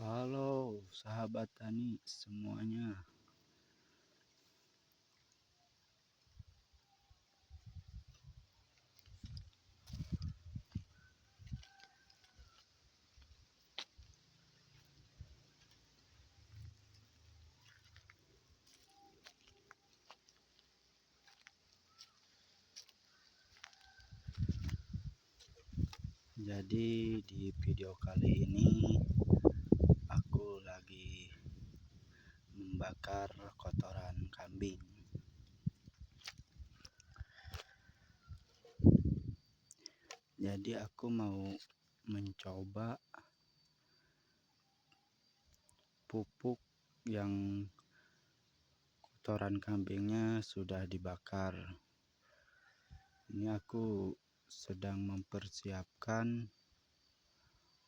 Halo sahabat tani semuanya. Jadi di video kali ini aku lagi membakar kotoran kambing. Jadi aku mau mencoba pupuk yang kotoran kambingnya sudah dibakar. Ini aku sedang mempersiapkan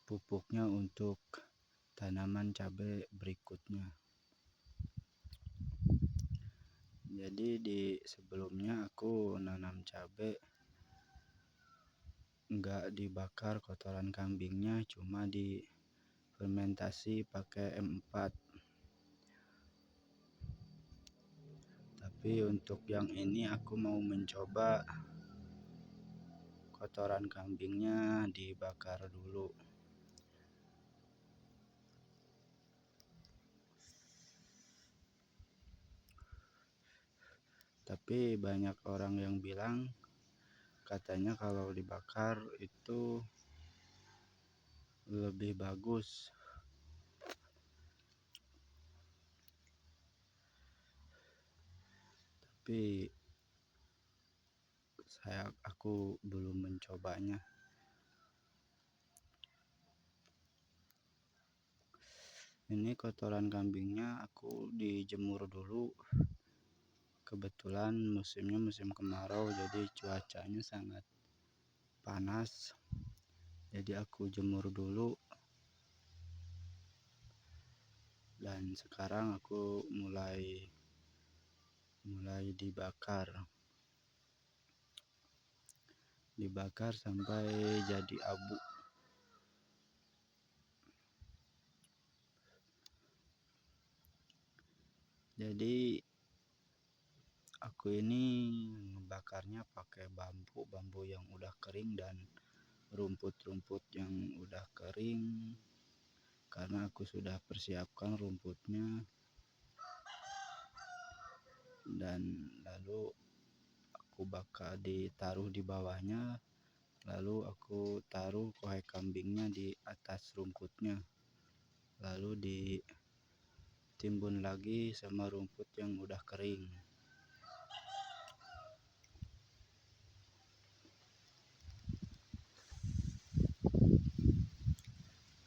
pupuknya untuk tanaman cabai berikutnya. Jadi di sebelumnya aku nanam cabai nggak dibakar kotoran kambingnya, cuma difermentasi pakai M4. Tapi untuk yang ini aku mau mencoba kotoran kambingnya dibakar dulu. Tapi banyak orang yang bilang katanya kalau dibakar itu lebih bagus. Tapi aku belum mencobanya. Ini kotoran kambingnya aku dijemur dulu. Kebetulan musimnya musim kemarau, jadi cuacanya sangat panas. Jadi aku jemur dulu. Dan sekarang aku mulai dibakar sampai jadi abu. Jadi aku ini ngebakarnya pakai bambu yang udah kering dan rumput-rumput yang udah kering, karena aku sudah persiapkan rumputnya. Dan lalu aku bakal ditaruh di bawahnya, lalu aku taruh kohai kambingnya di atas rumputnya, lalu ditimbun lagi sama rumput yang udah kering.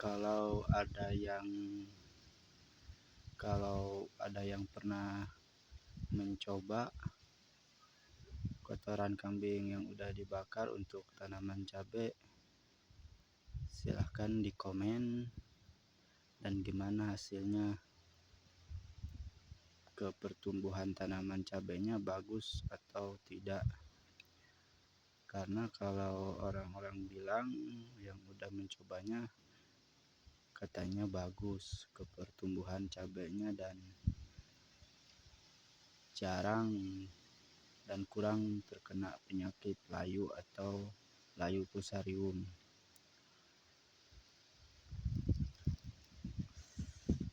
Kalau ada yang pernah mencoba kotoran kambing yang udah dibakar untuk tanaman cabai, silahkan di komen dan gimana hasilnya, ke pertumbuhan tanaman cabainya bagus atau tidak. Karena kalau orang-orang bilang yang udah mencobanya katanya bagus ke pertumbuhan cabainya dan jarang dan kurang terkena penyakit layu atau layu fusarium.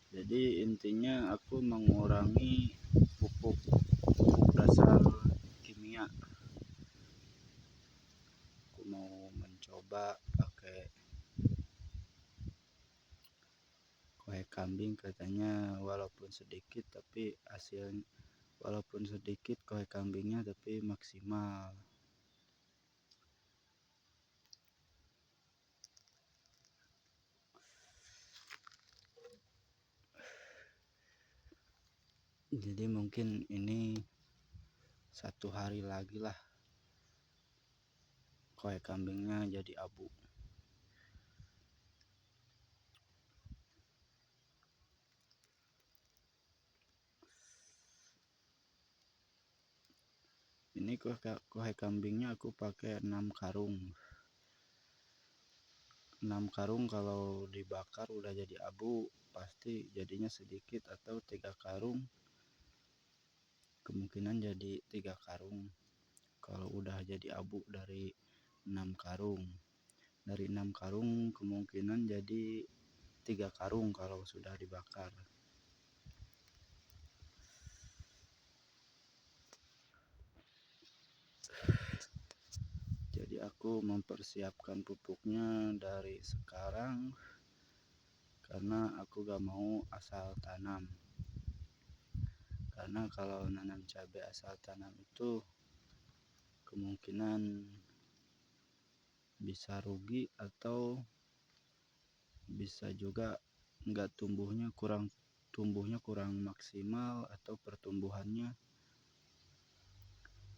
Jadi intinya aku mengurangi pupuk dasar kimia. Aku mau mencoba pakai kohai kambing, katanya walaupun sedikit kohai kambingnya tapi maksimal. Jadi mungkin ini 1 hari lagi lah kohai kambingnya jadi abu. Ini kohai kambingnya aku pakai 6 karung. 6 karung kalau dibakar udah jadi abu pasti jadinya sedikit, atau 3 karung kemungkinan jadi 3 karung kalau udah jadi abu dari 6 karung. Dari 6 karung kemungkinan jadi 3 karung kalau sudah dibakar. Jadi aku mempersiapkan pupuknya dari sekarang karena aku gak mau asal tanam. Karena kalau nanam cabai asal tanam itu kemungkinan bisa rugi atau bisa juga nggak tumbuhnya kurang maksimal, atau pertumbuhannya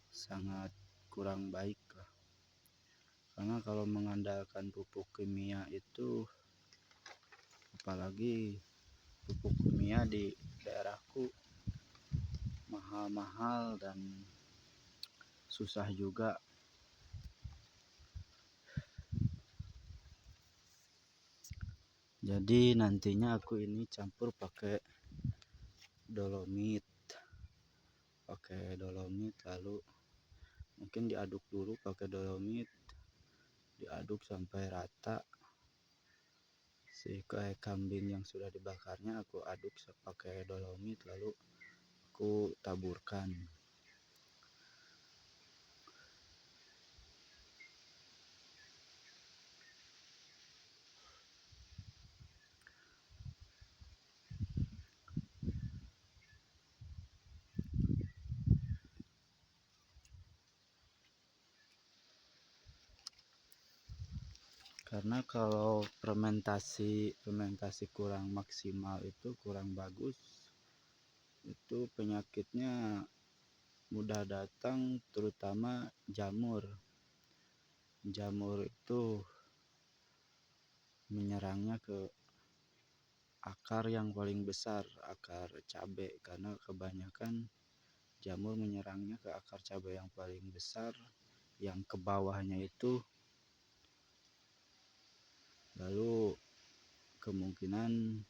sangat kurang baik lah. Karena kalau mengandalkan pupuk kimia itu, apalagi pupuk kimia di daerahku mahal-mahal dan susah juga. Jadi nantinya aku ini campur pakai dolomit lalu mungkin diaduk dulu pakai dolomit, diaduk sampai rata. Si kambing yang sudah dibakarnya aku aduk pakai dolomit lalu aku taburkan. Karena kalau fermentasi kurang maksimal itu kurang bagus, itu penyakitnya mudah datang, terutama jamur. Jamur itu menyerangnya ke akar yang paling besar, akar cabai, karena kebanyakan jamur menyerangnya ke akar cabai yang paling besar, yang ke bawahnya itu, lalu kemungkinan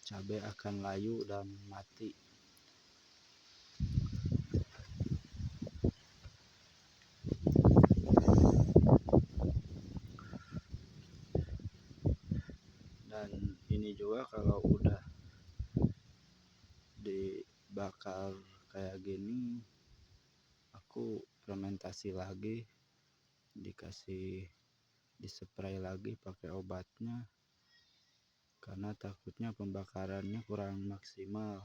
cabai akan layu dan mati. Dan ini juga kalau udah dibakar kayak gini, aku fermentasi lagi, dispray lagi pakai obatnya, karena takutnya pembakarannya kurang maksimal.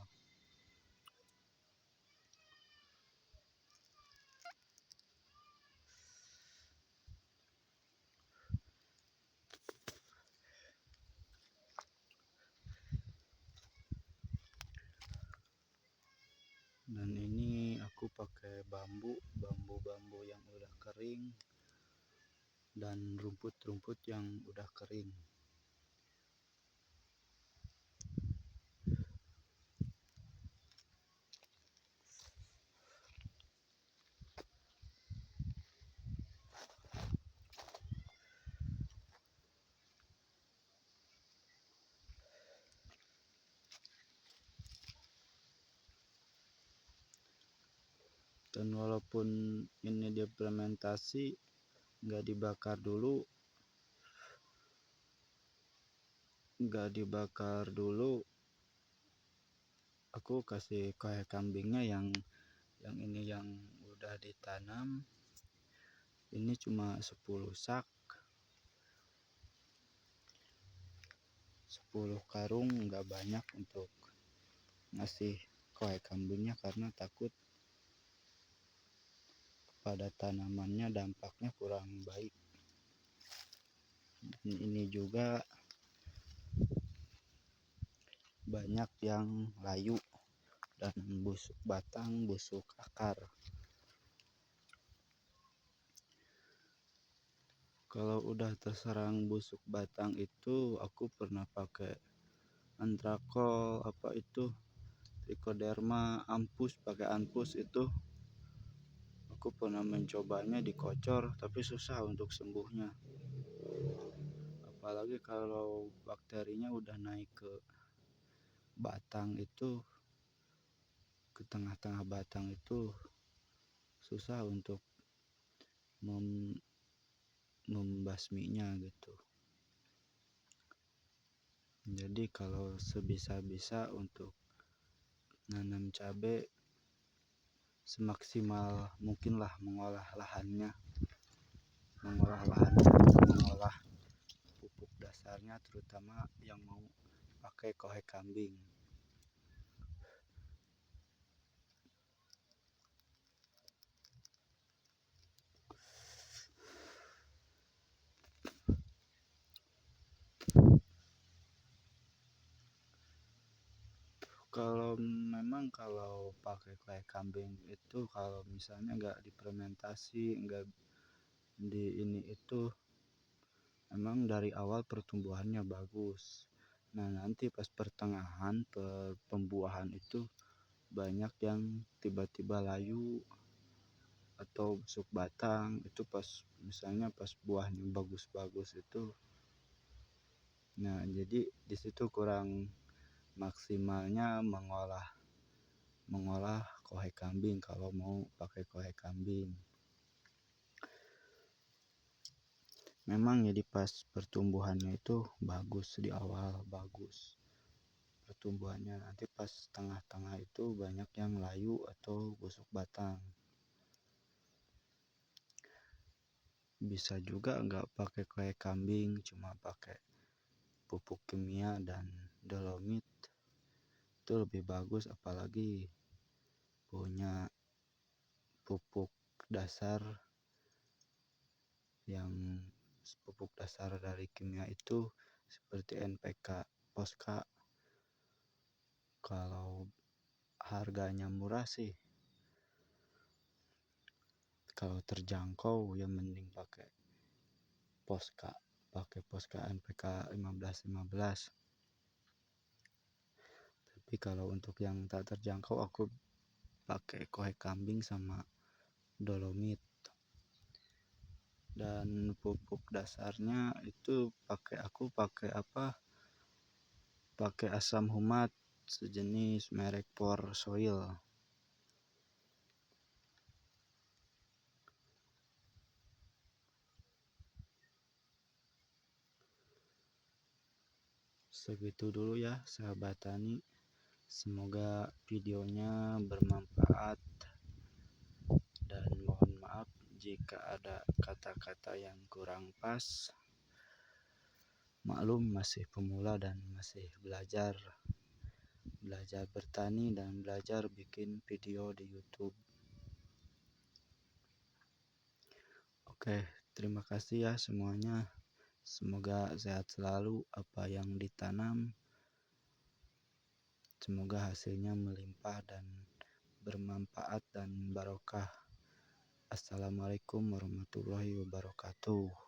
Dan ini aku pakai bambu yang udah kering dan rumput-rumput yang udah kering. Dan walaupun ini dia fermentasi nggak dibakar dulu, aku kasih kayak kambingnya yang ini yang udah ditanam, ini cuma 10 sak, 10 karung, nggak banyak untuk ngasih kayak kambingnya karena takut pada tanamannya dampaknya kurang baik. Dan ini juga banyak yang layu dan busuk batang, busuk akar. Kalau udah terserang busuk batang itu, aku pernah pakai antrakol, trichoderma ampus, pakai ampus itu. Aku pernah mencobanya dikocor, tapi susah untuk sembuhnya. apalagi kalau bakterinya udah naik ke batang itu, ke tengah-tengah batang itu susah untuk membasminya gitu. Jadi kalau sebisa-bisa untuk nanam cabai, semaksimal mungkinlah mengolah lahannya, mengolah pupuk dasarnya, terutama yang mau pakai kohe kambing. Kalau pakai kohe kambing itu, kalau misalnya nggak difermentasi, nggak di ini itu, emang dari awal pertumbuhannya bagus. Nah nanti pas pertengahan pembuahan itu banyak yang tiba-tiba layu atau busuk batang. Itu misalnya pas buahnya bagus-bagus itu. Nah jadi disitu kurang maksimalnya mengolah kohe kambing kalau mau pakai kohe kambing. Memang jadi pas pertumbuhannya itu bagus, di awal bagus pertumbuhannya, nanti pas tengah-tengah itu banyak yang layu atau busuk batang. Bisa juga nggak pakai kohe kambing, cuma pakai pupuk kimia dan dolomit, itu lebih bagus. Apalagi punya pupuk dasar dari kimia itu seperti NPK, Poska. Kalau harganya murah sih, kalau terjangkau ya mending pakai Poska NPK 15-15. Tapi kalau untuk yang tak terjangkau, aku pakai kohe kambing sama dolomit. Dan pupuk dasarnya itu aku pakai asam humat sejenis merek Pure Soil. Segitu dulu ya sahabat tani, semoga videonya bermanfaat, dan mohon maaf jika ada kata-kata yang kurang pas. Maklum masih pemula dan masih belajar bertani dan belajar bikin video di YouTube. Oke, terima kasih ya semuanya. Semoga sehat selalu. Apa yang ditanam, semoga hasilnya melimpah dan bermanfaat dan barokah. Assalamualaikum warahmatullahi wabarakatuh.